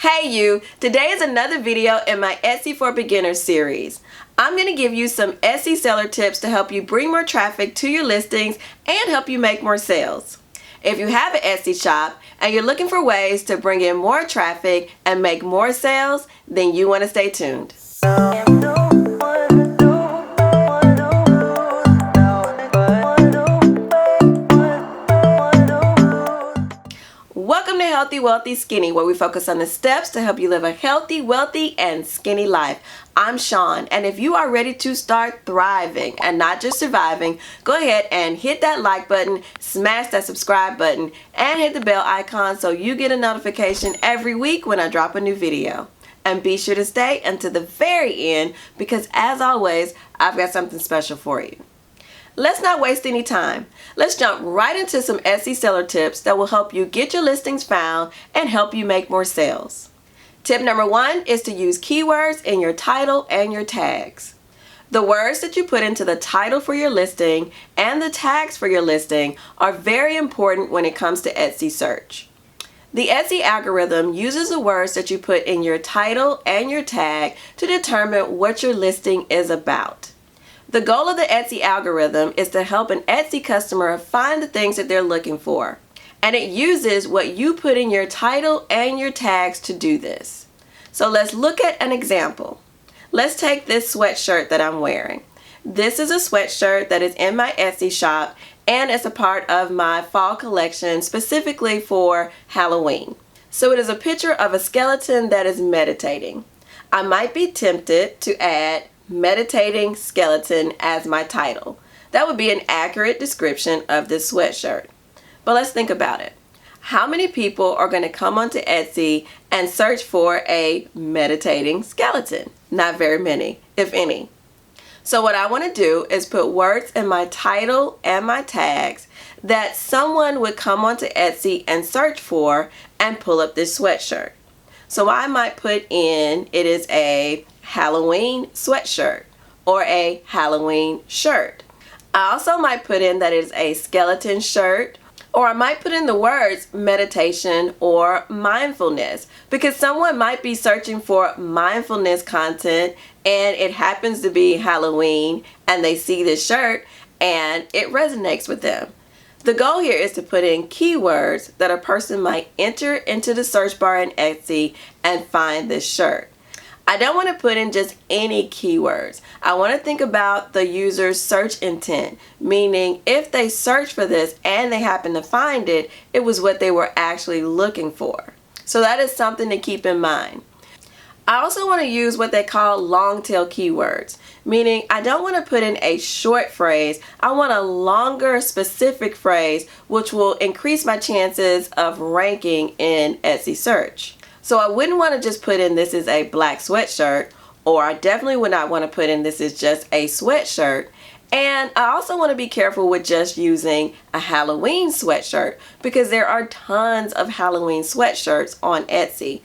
Hey you! Today is another video in my Etsy for Beginners series. I'm going to give you some Etsy seller tips to help you bring more traffic to your listings and help you make more sales. If you have an Etsy shop and you're looking for ways to bring in more traffic and make more sales, then you want to stay tuned. Welcome to Healthy, Wealthy, Skinny, where we focus on the steps to help you live a healthy, wealthy, and skinny life. I'm Sean, and if you are ready to start thriving and not just surviving, go ahead and hit that like button, smash that subscribe button, and hit the bell icon so you get a notification every week when I drop a new video. And be sure to stay until the very end because, as always, I've got something special for you. Let's not waste any time. Let's jump right into some Etsy seller tips that will help you get your listings found and help you make more sales. Tip number 1 is to use keywords in your title and your tags. The words that you put into the title for your listing and the tags for your listing are very important when it comes to Etsy search. The Etsy algorithm uses the words that you put in your title and your tag to determine what your listing is about. The goal of the Etsy algorithm is to help an Etsy customer find the things that they're looking for, and it uses what you put in your title and your tags to do this. So let's look at an example. Let's take this sweatshirt that I'm wearing. This is a sweatshirt that is in my Etsy shop and it's a part of my fall collection specifically for Halloween. So it is a picture of a skeleton that is meditating. I might be tempted to add meditating skeleton as my title. That would be an accurate description of this sweatshirt. But let's think about it. How many people are going to come onto Etsy and search for a meditating skeleton? Not very many, if any. So what I want to do is put words in my title and my tags that someone would come onto Etsy and search for and pull up this sweatshirt. So I might put in it is a Halloween sweatshirt or a Halloween shirt. I also might put in that it is a skeleton shirt, or I might put in the words meditation or mindfulness because someone might be searching for mindfulness content and it happens to be Halloween and they see this shirt and it resonates with them. The goal here is to put in keywords that a person might enter into the search bar in Etsy and find this shirt. I don't want to put in just any keywords. I want to think about the user's search intent, meaning if they search for this and they happen to find it, it was what they were actually looking for. So that is something to keep in mind. I also want to use what they call long tail keywords, meaning I don't want to put in a short phrase. I want a longer specific phrase which will increase my chances of ranking in Etsy search. So I wouldn't want to just put in this is a black sweatshirt, or I definitely would not want to put in this is just a sweatshirt. And I also want to be careful with just using a Halloween sweatshirt because there are tons of Halloween sweatshirts on Etsy.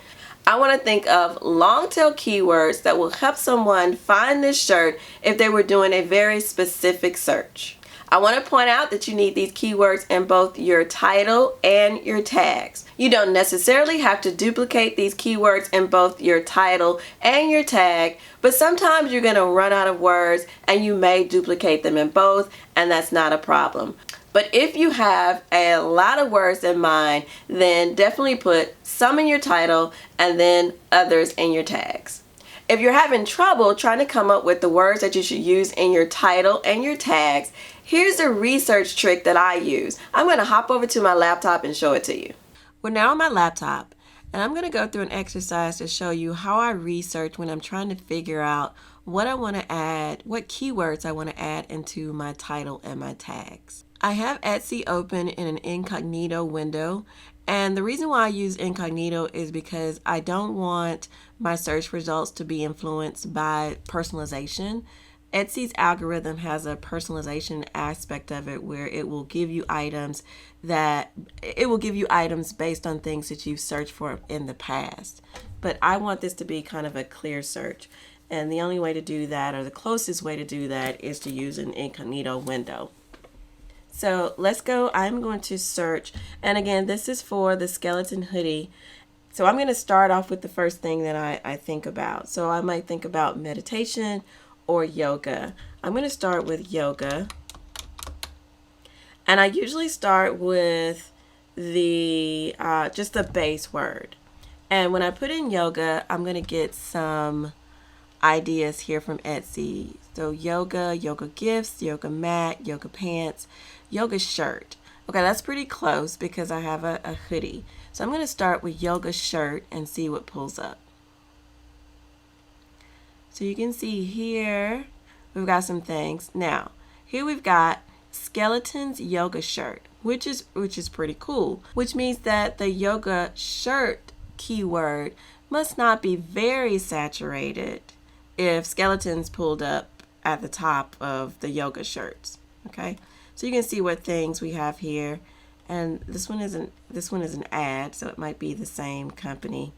I want to think of long tail keywords that will help someone find this shirt if they were doing a very specific search. I want to point out that you need these keywords in both your title and your tags. You don't necessarily have to duplicate these keywords in both your title and your tag, but sometimes you're going to run out of words and you may duplicate them in both, and that's not a problem. But if you have a lot of words in mind, then definitely put some in your title and then others in your tags. If you're having trouble trying to come up with the words that you should use in your title and your tags, here's a research trick that I use. I'm going to hop over to my laptop and show it to you. We're now on my laptop, and I'm going to go through an exercise to show you how I research when I'm trying to figure out what I want to add, what keywords I want to add into my title and my tags. I have Etsy open in an incognito window, and the reason why I use incognito is because I don't want my search results to be influenced by personalization. Etsy's algorithm has a personalization aspect of it where it will give you items based on things that you've searched for in the past. But I want this to be kind of a clear search. And the only way to do that, or the closest way to do that, is to use an incognito window. So let's go. I'm going to search. And again, this is for the skeleton hoodie. So I'm going to start off with the first thing that I think about. So I might think about meditation or yoga. I'm going to start with yoga. And I usually start with the just the base word. And when I put in yoga, I'm going to get some ideas here from Etsy. So yoga, yoga gifts, yoga mat, yoga pants, yoga shirt. Okay, that's pretty close because I have a hoodie. So I'm going to start with yoga shirt and see what pulls up. So you can see here, we've got some things. Now, here we've got skeletons yoga shirt, which is pretty cool, which means that the yoga shirt keyword must not be very saturated if skeletons pulled up at the top of the yoga shirts. Okay, so you can see what things we have here, and this one is an ad, so it might be the same company,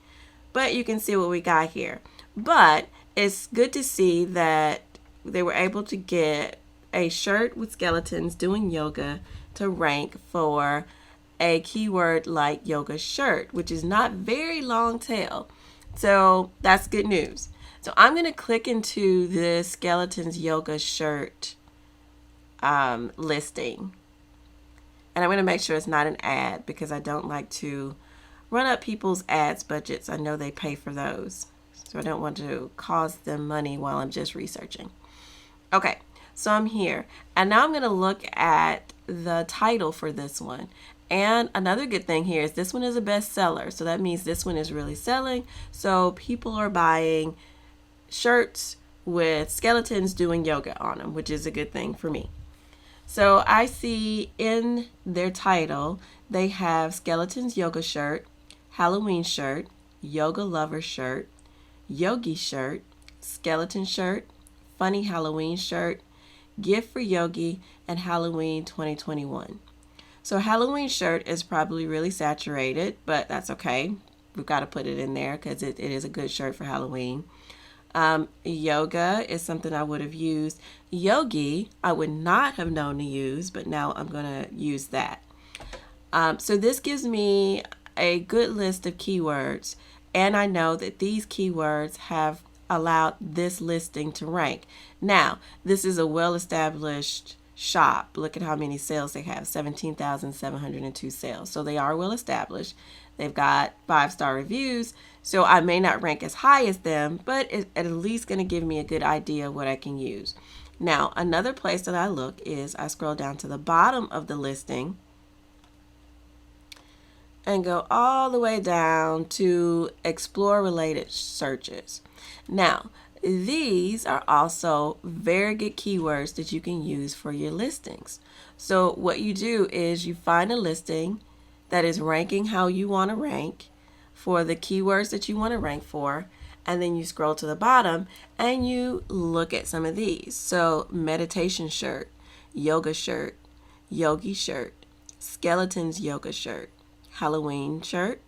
but you can see what we got here. But it's good to see that they were able to get a shirt with skeletons doing yoga to rank for a keyword like yoga shirt, which is not very long tail. So that's good news. So I'm going to click into the skeletons yoga shirt listing. And I'm going to make sure it's not an ad because I don't like to run up people's ads budgets. I know they pay for those. So I don't want to cost them money while I'm just researching. Okay, so I'm here. And now I'm going to look at the title for this one. And another good thing here is this one is a bestseller. So that means this one is really selling. So people are buying shirts with skeletons doing yoga on them, which is a good thing for me. So I see in their title, they have skeletons yoga shirt, Halloween shirt, yoga lover shirt, yogi shirt, skeleton shirt, funny Halloween shirt, gift for yogi, and Halloween 2021. So Halloween shirt is probably really saturated, but that's okay. We've got to put it in there because it is a good shirt for Halloween. Yoga is something I would have used. Yogi, I would not have known to use, but now I'm going to use that. So this gives me a good list of keywords, and I know that these keywords have allowed this listing to rank. Now, this is a well-established shop. Look at how many sales they have, 17,702 sales. So they are well established. They've got 5-star reviews. So I may not rank as high as them, but it's at least going to give me a good idea of what I can use. Now, another place that I look is I scroll down to the bottom of the listing and go all the way down to explore related searches. Now, these are also very good keywords that you can use for your listings. So what you do is you find a listing that is ranking how you want to rank for the keywords that you want to rank for, and then you scroll to the bottom and you look at some of these. So meditation shirt, yoga shirt, yogi shirt, skeletons yoga shirt, Halloween shirt.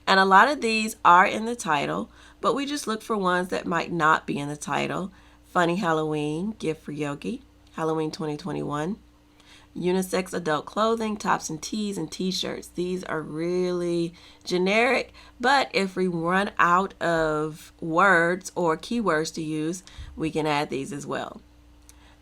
And a lot of these are in the title, but we just look for ones that might not be in the title. Funny Halloween, gift for yogi, Halloween 2021. Unisex adult clothing, tops and tees and t-shirts. These are really generic, but if we run out of words or keywords to use, we can add these as well.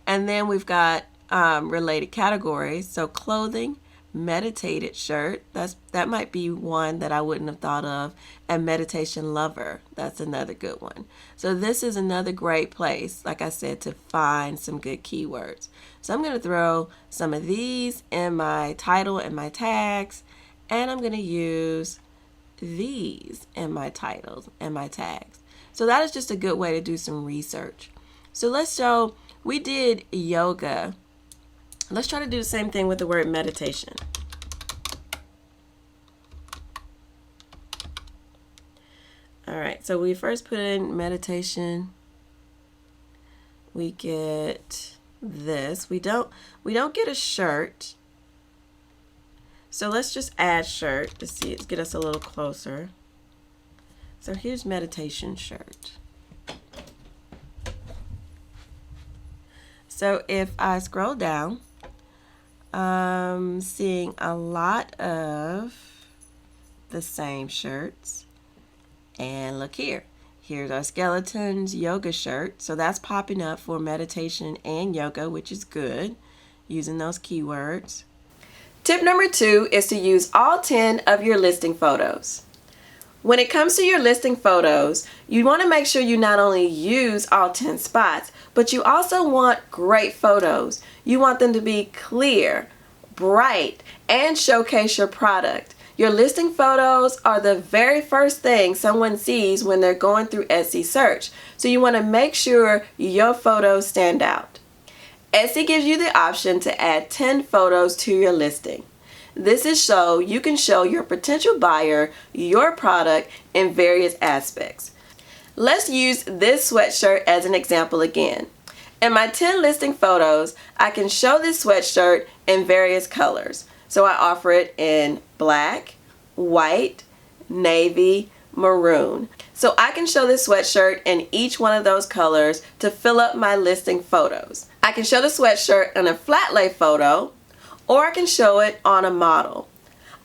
And then we've got related categories. So clothing, meditated shirt, that might be one that I wouldn't have thought of, and meditation lover, that's another good one. So this is another great place, like I said, to find some good keywords. So I'm going to throw some of these in my title and my tags, and I'm going to use these in my titles and my tags. So that is just a good way to do some research. So we did yoga. Let's try to do the same thing with the word meditation. All right, so we first put in meditation. We get this. We don't get a shirt. So let's just add shirt to see it, get us a little closer. So here's meditation shirt. So if I scroll down, seeing a lot of the same shirts. And look here. Here's our skeletons yoga shirt. So that's popping up for meditation and yoga, which is good, using those keywords. Tip number 2 is to use all 10 of your listing photos. When it comes to your listing photos, you want to make sure you not only use all 10 spots, but you also want great photos. You want them to be clear, bright, and showcase your product. Your listing photos are the very first thing someone sees when they're going through Etsy search. So you want to make sure your photos stand out. Etsy gives you the option to add 10 photos to your listing. This is so you can show your potential buyer your product in various aspects. Let's use this sweatshirt as an example again. In my 10 listing photos, I can show this sweatshirt in various colors. So I offer it in black, white, navy, maroon. So I can show this sweatshirt in each one of those colors to fill up my listing photos. I can show the sweatshirt in a flat lay photo, or I can show it on a model.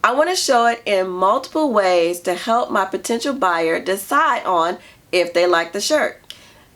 I want to show it in multiple ways to help my potential buyer decide on if they like the shirt.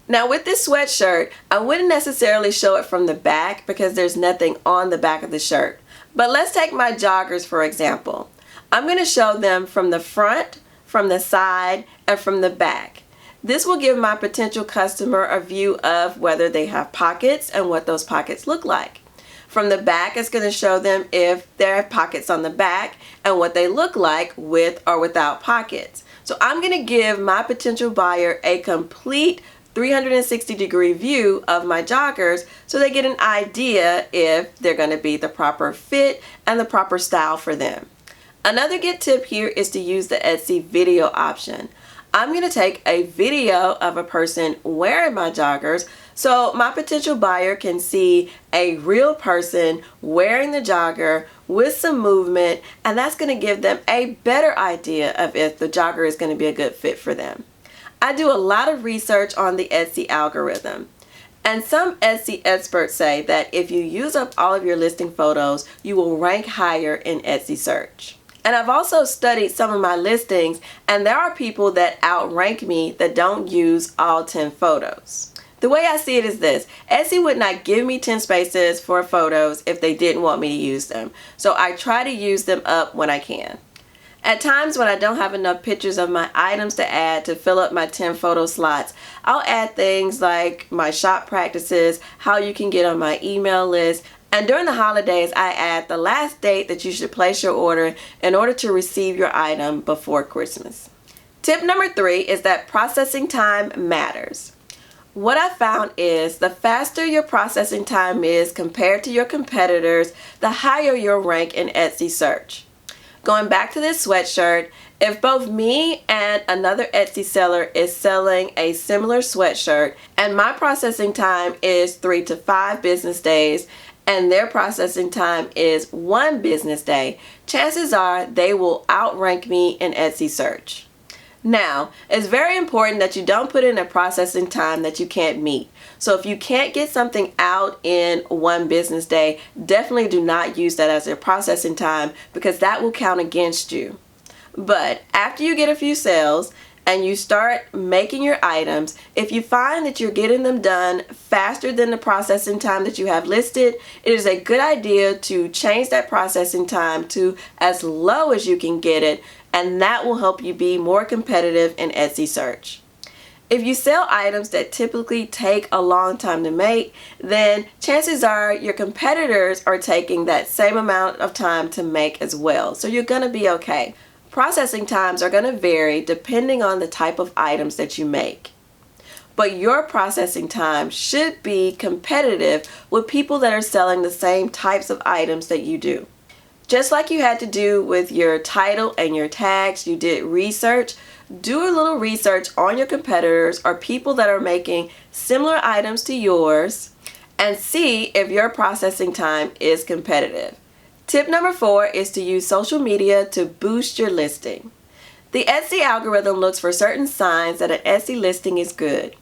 Now with this sweatshirt, I wouldn't necessarily show it from the back because there's nothing on the back of the shirt. But let's take my joggers for example. I'm going to show them from the front, from the side, and from the back. This will give my potential customer a view of whether they have pockets and what those pockets look like. From the back, it's going to show them if there are pockets on the back and what they look like with or without pockets. So I'm going to give my potential buyer a complete 360-degree view of my joggers so they get an idea if they're going to be the proper fit and the proper style for them. Another good tip here is to use the Etsy video option. I'm going to take a video of a person wearing my joggers so my potential buyer can see a real person wearing the jogger with some movement, and that's going to give them a better idea of if the jogger is going to be a good fit for them. I do a lot of research on the Etsy algorithm, and some Etsy experts say that if you use up all of your listing photos, you will rank higher in Etsy search. And I've also studied some of my listings, and there are people that outrank me that don't use all 10 photos. The way I see it is this: Etsy would not give me 10 spaces for photos if they didn't want me to use them. So I try to use them up when I can. At times when I don't have enough pictures of my items to add to fill up my 10 photo slots, I'll add things like my shop practices, how you can get on my email list, and during the holidays I add the last date that you should place your order in order to receive your item before Christmas. Tip number 3 is that processing time matters. What I found is the faster your processing time is compared to your competitors, the higher your rank in Etsy search. Going back to this sweatshirt, if both me and another Etsy seller is selling a similar sweatshirt and my processing time is 3 to 5 business days and their processing time is 1 business day, chances are they will outrank me in Etsy search. Now, it's very important that you don't put in a processing time that you can't meet. So if you can't get something out in 1 business day, definitely do not use that as your processing time because that will count against you. But after you get a few sales and you start making your items, if you find that you're getting them done faster than the processing time that you have listed, it is a good idea to change that processing time to as low as you can get it, and that will help you be more competitive in Etsy search. If you sell items that typically take a long time to make, then chances are your competitors are taking that same amount of time to make as well. So you're going to be okay. Processing times are going to vary depending on the type of items that you make. But your processing time should be competitive with people that are selling the same types of items that you do. Just like you had to do with your title and your tags, you did research. Do a little research on your competitors or people that are making similar items to yours and see if your processing time is competitive. Tip number 4 is to use social media to boost your listing. The Etsy algorithm looks for certain signs that an Etsy listing is good.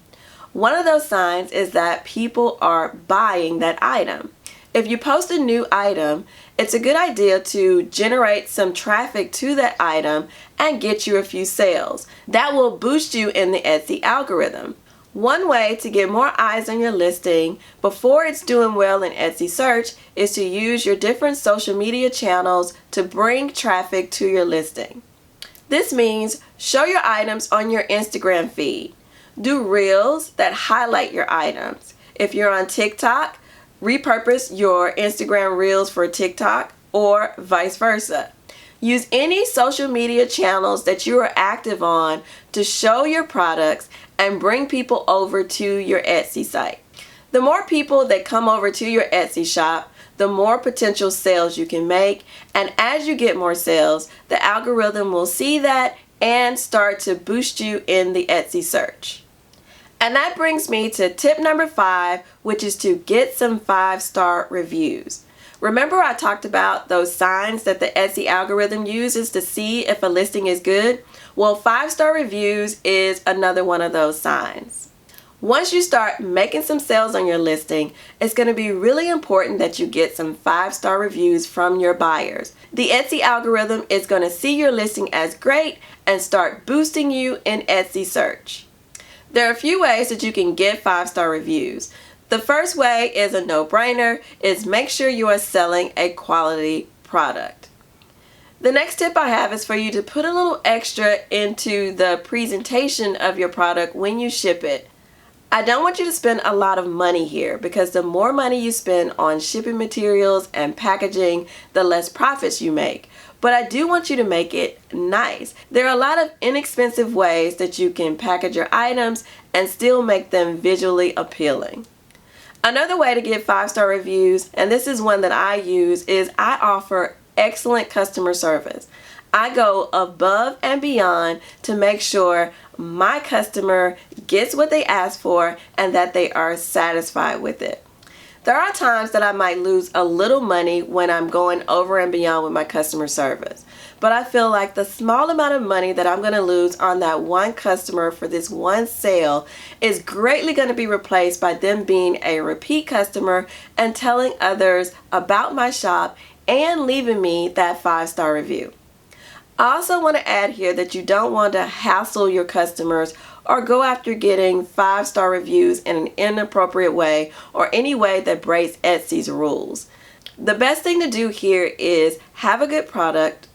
One of those signs is that people are buying that item. If you post a new item it's a good idea to generate some traffic to that item and get you a few sales. That will boost you in the Etsy algorithm. One way to get more eyes on your listing before it's doing well in Etsy search is to use your different social media channels to bring traffic to your listing. This means show your items on your Instagram feed. Do reels that highlight your items. If you're on TikTok, repurpose your Instagram reels for TikTok or vice versa. Use any social media channels that you are active on to show your products and bring people over to your Etsy site. The more people that come over to your Etsy shop, the more potential sales you can make, and as you get more sales, the algorithm will see that and start to boost you in the Etsy search. And that brings me to tip number 5, which is to get some 5-star reviews. Remember I talked about those signs that the Etsy algorithm uses to see if a listing is good? Well, 5-star reviews is another one of those signs. Once you start making some sales on your listing, it's going to be really important that you get some 5-star reviews from your buyers. The Etsy algorithm is going to see your listing as great and start boosting you in Etsy search. There are a few ways that you can get 5-star reviews. The first way is a no-brainer, is make sure you are selling a quality product. The next tip I have is for you to put a little extra into the presentation of your product when you ship it. I don't want you to spend a lot of money here because the more money you spend on shipping materials and packaging, the less profits you make. But I do want you to make it nice. There are a lot of inexpensive ways that you can package your items and still make them visually appealing. Another way to get 5-star reviews, and this is one that I use, is I offer excellent customer service. I go above and beyond to make sure my customer gets what they ask for and that they are satisfied with it. There are times that I might lose a little money when I'm going over and beyond with my customer service. But I feel like the small amount of money that I'm going to lose on that one customer for this one sale is greatly going to be replaced by them being a repeat customer and telling others about my shop and leaving me that 5-star review. I also want to add here that you don't want to hassle your customers or go after getting 5-star reviews in an inappropriate way or any way that breaks Etsy's rules. The best thing to do here is have a good product,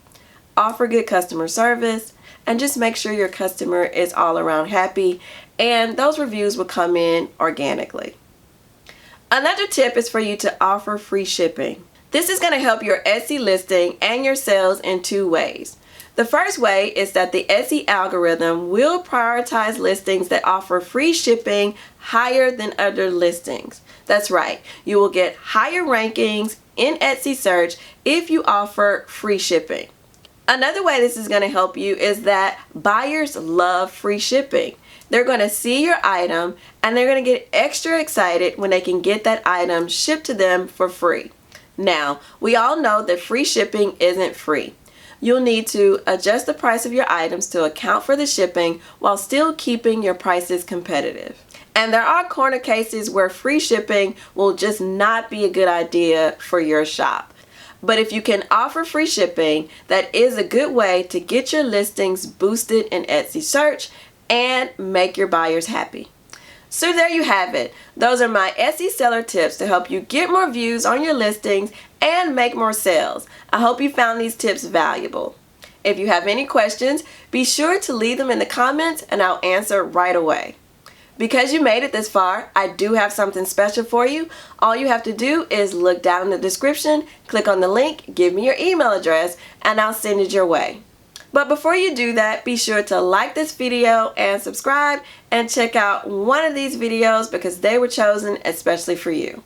offer good customer service, and just make sure your customer is all around happy, and those reviews will come in organically. Another tip is for you to offer free shipping. This is going to help your Etsy listing and your sales in 2 ways. The first way is that the Etsy algorithm will prioritize listings that offer free shipping higher than other listings. That's right, you will get higher rankings in Etsy search if you offer free shipping. Another way this is going to help you is that buyers love free shipping. They're going to see your item and they're going to get extra excited when they can get that item shipped to them for free. Now, we all know that free shipping isn't free. You'll need to adjust the price of your items to account for the shipping while still keeping your prices competitive. And there are corner cases where free shipping will just not be a good idea for your shop. But if you can offer free shipping, that is a good way to get your listings boosted in Etsy search and make your buyers happy. So there you have it. Those are my Etsy seller tips to help you get more views on your listings and make more sales. I hope you found these tips valuable. If you have any questions, be sure to leave them in the comments and I'll answer right away. Because you made it this far, I do have something special for you. All you have to do is look down in the description, click on the link, give me your email address, and I'll send it your way. But before you do that, be sure to like this video and subscribe and check out one of these videos because they were chosen especially for you.